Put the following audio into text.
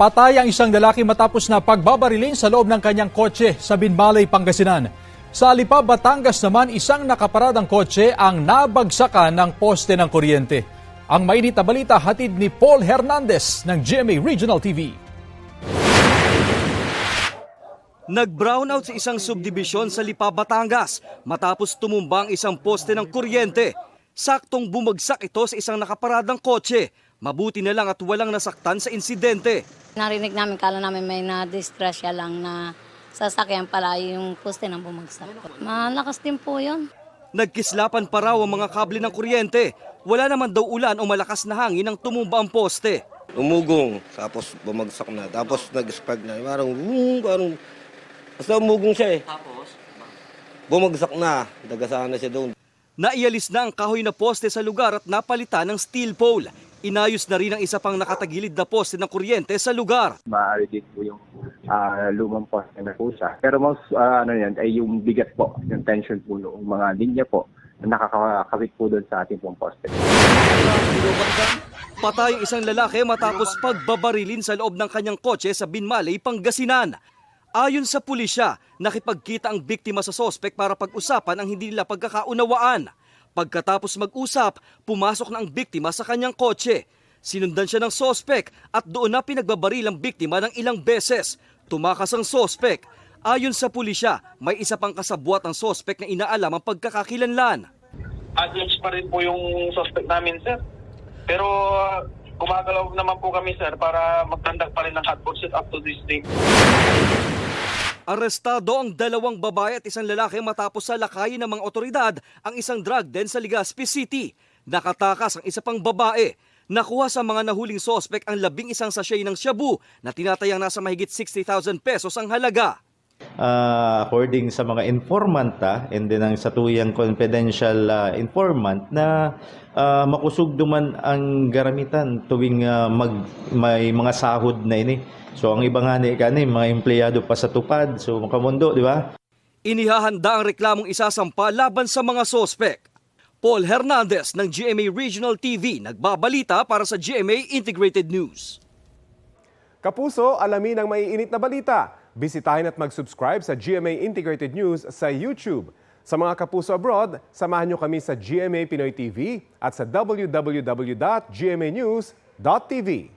Patay ang isang lalaki matapos na pagbabarilin sa loob ng kanyang kotse sa Binmalay, Pangasinan. Sa Lipa, Batangas naman, isang nakaparadang kotse ang nabagsakan ng poste ng kuryente. Ang mainit na balita hatid ni Paul Hernandez ng GMA Regional TV. Nag-brownout sa isang subdibisyon sa Lipa, Batangas matapos tumumba ang isang poste ng kuryente. Saktong bumagsak ito sa isang nakaparadang kotse. Mabuti na lang at walang nasaktan sa insidente. Narinig namin, kala namin may na-distress siya lang na sasakyan pala yung poste ng bumagsak. Malakas din po yun. Nagkislapan pa raw ang mga kable ng kuryente. Wala naman daw ulan o malakas na hangin nang tumumba ang poste. Umugong, tapos bumagsak na. Tapos nag-spark na. Parang basta umugong siya eh. Tapos? Bumagsak na. Dagasaan na siya doon. Naialis na ang kahoy na poste sa lugar at napalitan ng steel pole. Inayos na rin ang isa pang nakatagilid na poste ng kuryente sa lugar. Maaari din po yung lumang poste na po siya. Pero mas yan ay yung bigat po, yung tension po ng mga linya po na nakakakabit po doon sa ating pong poste. Patay ang isang lalaki matapos pagbabarilin sa loob ng kanyang kotse sa Binmalay, Pangasinan. Ayon sa pulisya, nakipagkita ang biktima sa sospek para pag-usapan ang hindi nila pagkakaunawaan. Pagkatapos mag-usap, pumasok na ang biktima sa kanyang kotse. Sinundan siya ng sospek at doon na pinagbabaril ang biktima ng ilang beses. Tumakas ang sospek. Ayon sa pulisya, may isa pang kasabwat ang sospek na inaalam ang pagkakakilanlan. Adjust pa rin po yung suspect namin, sir. Pero gumagalaw naman po kami, sir, para magtandak pa rin ng hot pursuit up to this day. Arestado ang dalawang babae at isang lalaki matapos salakayin ng mga otoridad ang isang drug den sa Legazpi City. Nakatakas ang isa pang babae. Nakuha sa mga nahuling sospek ang 11 sachet ng shabu na tinatayang nasa mahigit 60,000 pesos ang halaga. According sa mga informant and then ang satuyang confidential informant na makusog duman ang garamitan tuwing may mga sahod na ini. So ang iba nga mga empleyado pa sa tupad, so makamundo, di ba? Inihahanda ang reklamong isasampa laban sa mga sospek. Paul Hernandez ng GMA Regional TV nagbabalita para sa GMA Integrated News. Kapuso, alamin ang maiinit na balita. Bisitahin at mag-subscribe sa GMA Integrated News sa YouTube. Sa mga kapuso abroad, samahan nyo kami sa GMA Pinoy TV at sa www.gmanews.tv.